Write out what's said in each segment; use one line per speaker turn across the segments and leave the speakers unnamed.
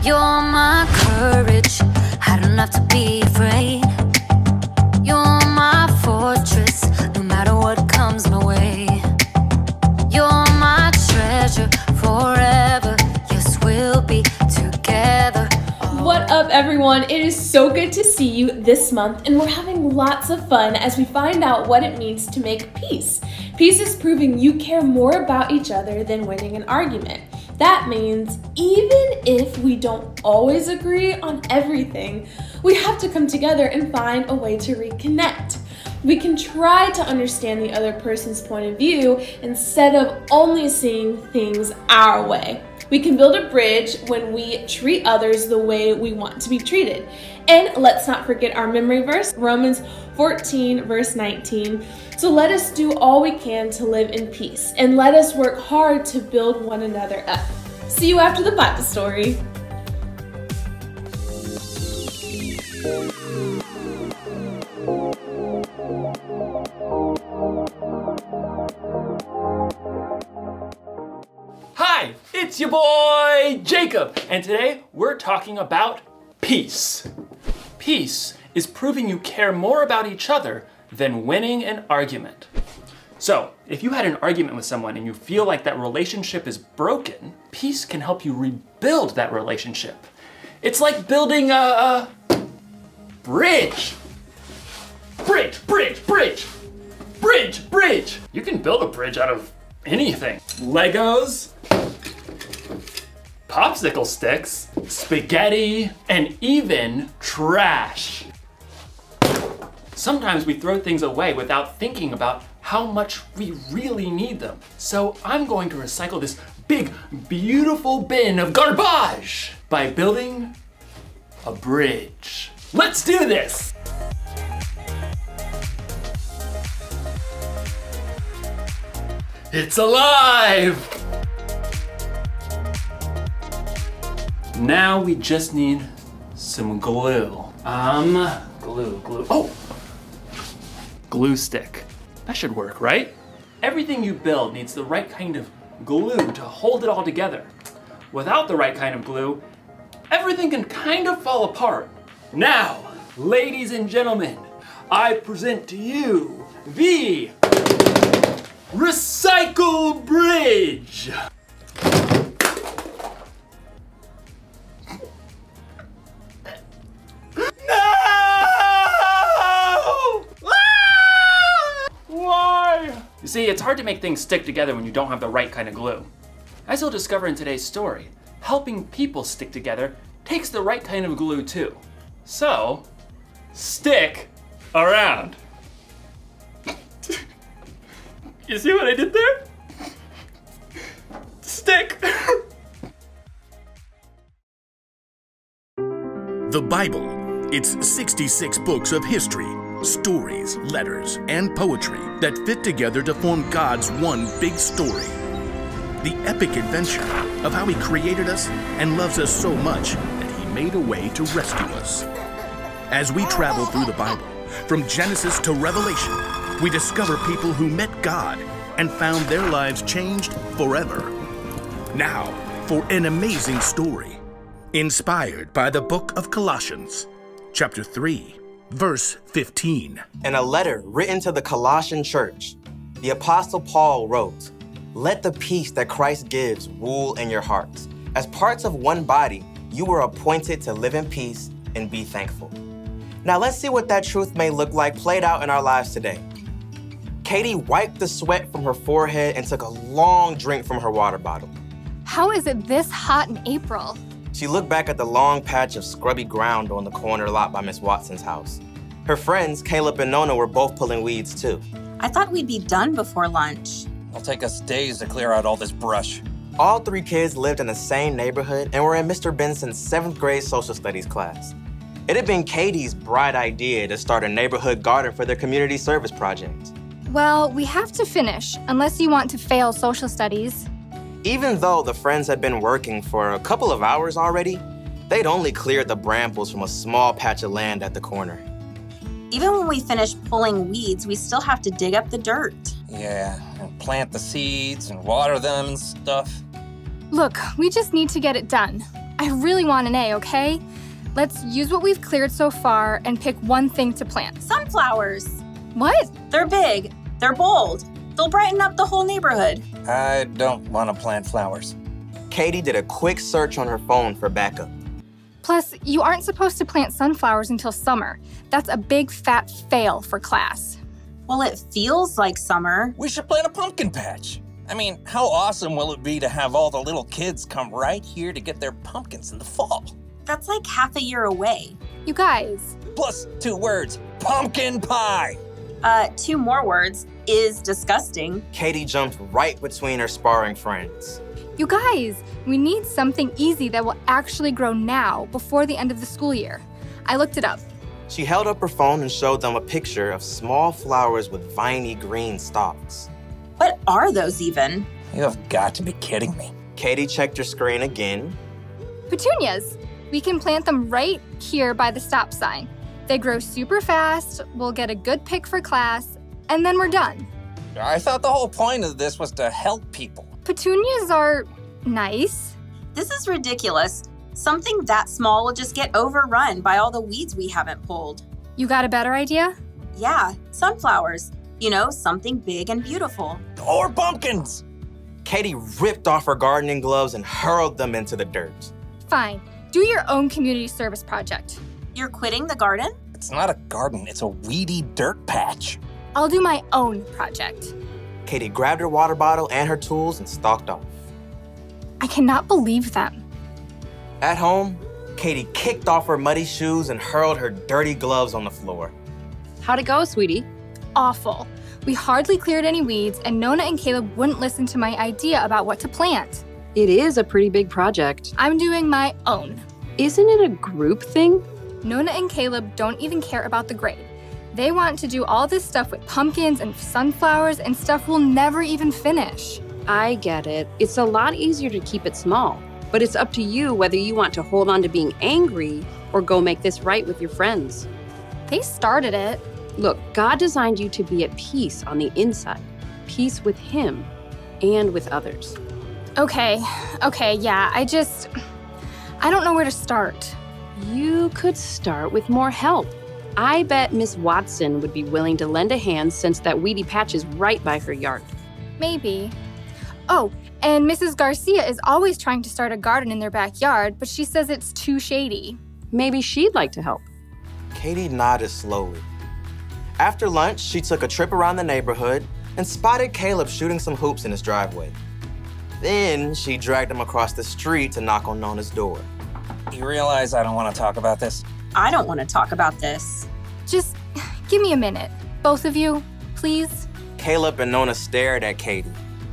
You're my courage, I don't have to be afraid. You're my fortress, no matter what comes my way. You're my treasure, forever, yes, we'll be together.
What up, everyone? It is so good to see you this month, and we're having lots of fun as we find out what it means to make peace. Peace is proving you care more about each other than winning an argument. That means even if we don't always agree on everything, we have to come together and find a way to reconnect. We can try to understand the other person's point of view instead of only seeing things our way. We can build a bridge when we treat others the way we want to be treated. And let's not forget our memory verse, Romans 14, verse 19. So let us do all we can to live in peace, and let us work hard to build one another up. See you after the Bible story.
Hi, it's your boy Jacob, and today we're talking about peace. Peace is proving you care more about each other than winning an argument. So, if you had an argument with someone and you feel like that relationship is broken, peace can help you rebuild that relationship. It's like building a bridge. Bridge. You can build a bridge out of anything. Legos, popsicle sticks, spaghetti, and even trash. Sometimes we throw things away without thinking about how much we really need them. So I'm going to recycle this big, beautiful bin of garbage by building a bridge. Let's do this! It's alive! Now we just need some glue. Glue. Oh! Glue stick. That should work, right? Everything you build needs the right kind of glue to hold it all together. Without the right kind of glue, everything can kind of fall apart. Now, ladies and gentlemen, I present to you the Recycle Bridge. You see, it's hard to make things stick together when you don't have the right kind of glue. As you'll discover in today's story, helping people stick together takes the right kind of glue too. So, stick around. You see what I did there? Stick.
The Bible. It's 66 books of history, stories, letters, and poetry that fit together to form God's one big story. The epic adventure of how He created us and loves us so much that He made a way to rescue us. As we travel through the Bible, from Genesis to Revelation, we discover people who met God and found their lives changed forever. Now, for an amazing story, inspired by the book of Colossians, chapter 3. Verse 15.
In a letter written to the Colossian church, the Apostle Paul wrote, "Let the peace that Christ gives rule in your hearts. As parts of one body, you were appointed to live in peace and be thankful." Now let's see what that truth may look like played out in our lives today. Katie wiped the sweat from her forehead and took a long drink from her water bottle.
How is it this hot in April?
She looked back at the long patch of scrubby ground on the corner lot by Miss Watson's house. Her friends, Caleb and Nona, were both pulling weeds too.
I thought we'd be done before lunch.
It'll take us days to clear out all this brush.
All three kids lived in the same neighborhood and were in Mr. Benson's 7th grade social studies class. It had been Katie's bright idea to start a neighborhood garden for their community service project.
Well, we have to finish, unless you want to fail social studies.
Even though the friends had been working for a couple of hours already, they'd only cleared the brambles from a small patch of land at the corner.
Even when we finish pulling weeds, we still have to dig up the dirt.
Yeah, and plant the seeds and water them and stuff.
Look, we just need to get it done. I really want an A, okay? Let's use what we've cleared so far and pick one thing to plant.
Sunflowers.
What?
They're big. They're bold. They'll brighten up the whole neighborhood.
I don't want to plant flowers.
Katie did a quick search on her phone for backup.
Plus, you aren't supposed to plant sunflowers until summer. That's a big fat fail for class.
Well, it feels like summer.
We should plant a pumpkin patch. I mean, how awesome will it be to have all the little kids come right here to get their pumpkins in the fall?
That's like half a year away.
You guys.
Plus 2 words, pumpkin pie.
2 more words, is disgusting.
Katie jumped right between her sparring friends.
You guys, we need something easy that will actually grow now before the end of the school year. I looked it up.
She held up her phone and showed them a picture of small flowers with viney green stalks.
What are those even?
You have got to be kidding me.
Katie checked her screen again.
Petunias. We can plant them right here by the stop sign. They grow super fast, we'll get a good pick for class, and then we're done.
I thought the whole point of this was to help people.
Petunias are nice.
This is ridiculous. Something that small will just get overrun by all the weeds we haven't pulled.
You got a better idea?
Yeah, sunflowers. You know, something big and beautiful.
Or pumpkins.
Katie ripped off her gardening gloves and hurled them into the dirt.
Fine. Do your own community service project.
You're quitting the garden?
It's not a garden, it's a weedy dirt patch.
I'll do my own project.
Katie grabbed her water bottle and her tools and stalked off.
I cannot believe them.
At home, Katie kicked off her muddy shoes and hurled her dirty gloves on the floor.
How'd it go, sweetie?
Awful. We hardly cleared any weeds, and Nona and Caleb wouldn't listen to my idea about what to plant.
It is a pretty big project.
I'm doing my own.
Isn't it a group thing?
Nona and Caleb don't even care about the grade. They want to do all this stuff with pumpkins and sunflowers and stuff we'll never even finish.
I get it. It's a lot easier to keep it small, but it's up to you whether you want to hold on to being angry or go make this right with your friends.
They started it.
Look, God designed you to be at peace on the inside, peace with Him and with others.
Okay, yeah, I don't know where to start.
You could start with more help. I bet Miss Watson would be willing to lend a hand since that weedy patch is right by her yard.
Maybe. Oh, and Mrs. Garcia is always trying to start a garden in their backyard, but she says it's too shady.
Maybe she'd like to help.
Katie nodded slowly. After lunch, she took a trip around the neighborhood and spotted Caleb shooting some hoops in his driveway. Then she dragged him across the street to knock on Nona's door.
You realize I don't want to talk about this?
I don't want to talk about this.
Just give me a minute. Both of you, please.
Caleb and Nona stared at Katie,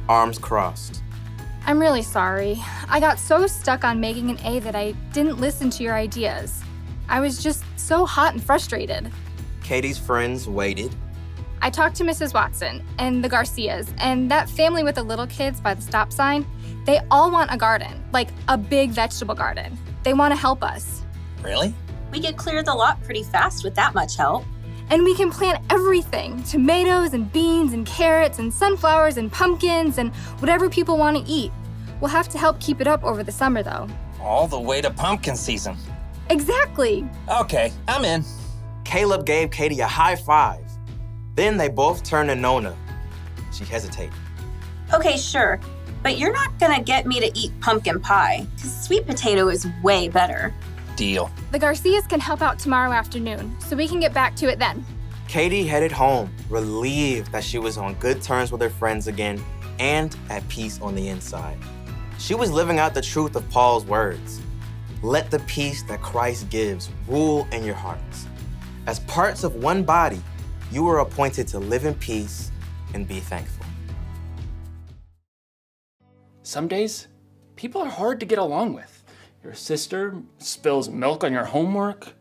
arms crossed.
I'm really sorry. I got so stuck on making an A that I didn't listen to your ideas. I was just so hot and frustrated.
Katie's friends waited.
I talked to Mrs. Watson and the Garcias and that family with the little kids by the stop sign. They all want a garden, like a big vegetable garden. They want to help us.
Really?
We could clear the lot pretty fast with that much help.
And we can plant everything, tomatoes and beans and carrots and sunflowers and pumpkins and whatever people want to eat. We'll have to help keep it up over the summer, though.
All the way to pumpkin season.
Exactly.
Okay, I'm in.
Caleb gave Katie a high five. Then they both turned to Nona. She hesitated.
Okay, sure, but you're not gonna get me to eat pumpkin pie, because sweet potato is way better.
Deal.
The Garcias can help out tomorrow afternoon, so we can get back to it then.
Katie headed home, relieved that she was on good terms with her friends again and at peace on the inside. She was living out the truth of Paul's words. Let the peace that Christ gives rule in your hearts. As parts of one body, you are appointed to live in peace and be thankful.
Some days, people are hard to get along with. Your sister spills milk on your homework.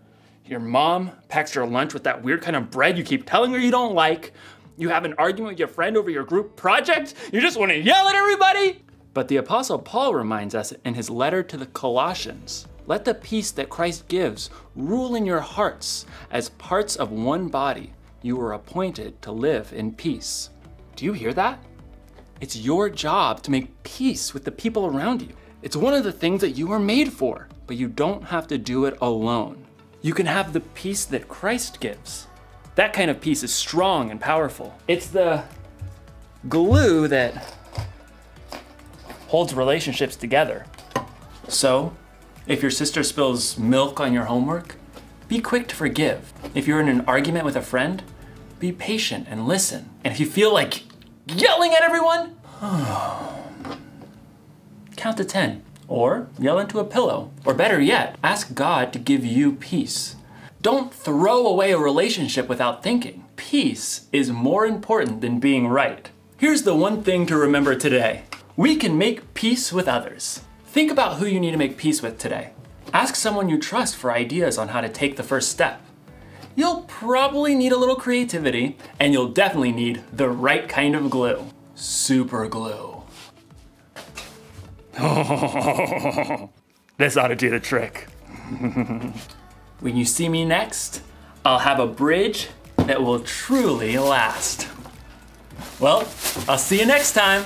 Your mom packs your lunch with that weird kind of bread you keep telling her you don't like. You have an argument with your friend over your group project. You just want to yell at everybody. But the Apostle Paul reminds us in his letter to the Colossians, let the peace that Christ gives rule in your hearts. As parts of one body, you were appointed to live in peace. Do you hear that? It's your job to make peace with the people around you. It's one of the things that you were made for. but you don't have to do it alone. You can have the peace that Christ gives. That kind of peace is strong and powerful. It's the glue that holds relationships together. So, if your sister spills milk on your homework, be quick to forgive. If you're in an argument with a friend, be patient and listen. And if you feel like yelling at everyone, count to 10. Or yell into a pillow. Or better yet, ask God to give you peace. Don't throw away a relationship without thinking. Peace is more important than being right. Here's the one thing to remember today. We can make peace with others. Think about who you need to make peace with today. Ask someone you trust for ideas on how to take the first step. You'll probably need a little creativity, and you'll definitely need the right kind of glue. Super glue. This ought to do the trick. When you see me next, I'll have a bridge that will truly last. Well, I'll see you next time.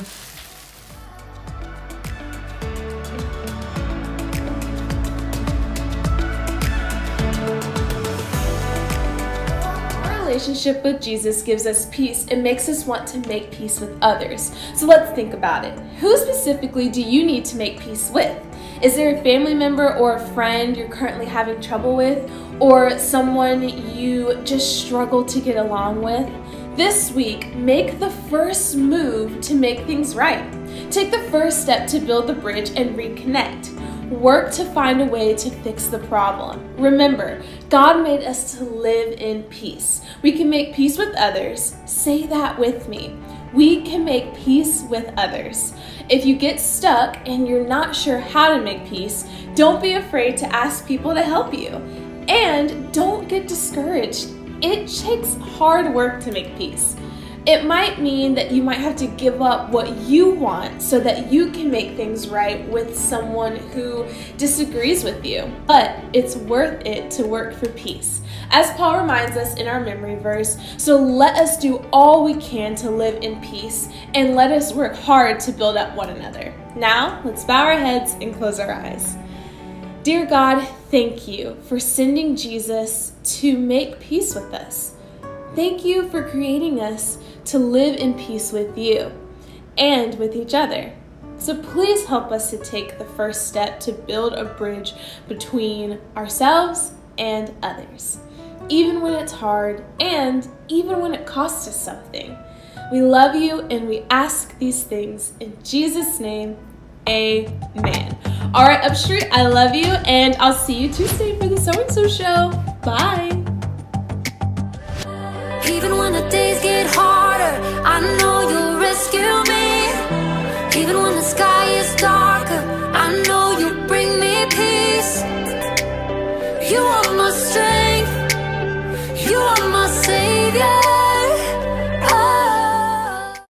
Relationship with Jesus gives us peace and makes us want to make peace with others. So let's think about it. Who specifically do you need to make peace with? Is there a family member or a friend you're currently having trouble with, or someone you just struggle to get along with? This week, make the first move to make things right. Take the first step to build the bridge and reconnect. Work to find a way to fix the problem. Remember, God made us to live in peace. We can make peace with others. Say that with me. We can make peace with others. If you get stuck and you're not sure how to make peace, don't be afraid to ask people to help you. And don't get discouraged. It takes hard work to make peace. It might mean that you might have to give up what you want so that you can make things right with someone who disagrees with you. But it's worth it to work for peace. As Paul reminds us in our memory verse, so let us do all we can to live in peace, and let us work hard to build up one another. Now, let's bow our heads and close our eyes. Dear God, thank you for sending Jesus to make peace with us. Thank you for creating us to live in peace with you and with each other. So please help us to take the first step to build a bridge between ourselves and others, even when it's hard and even when it costs us something. We love you and we ask these things in Jesus' name, amen. All right, UpStreet, I love you, and I'll see you Tuesday for the So-and-So Show. Bye.
Even when the days get harder, I know you'll rescue me. Even when the sky is darker, I know you'll bring me peace. You are my strength, you are my savior.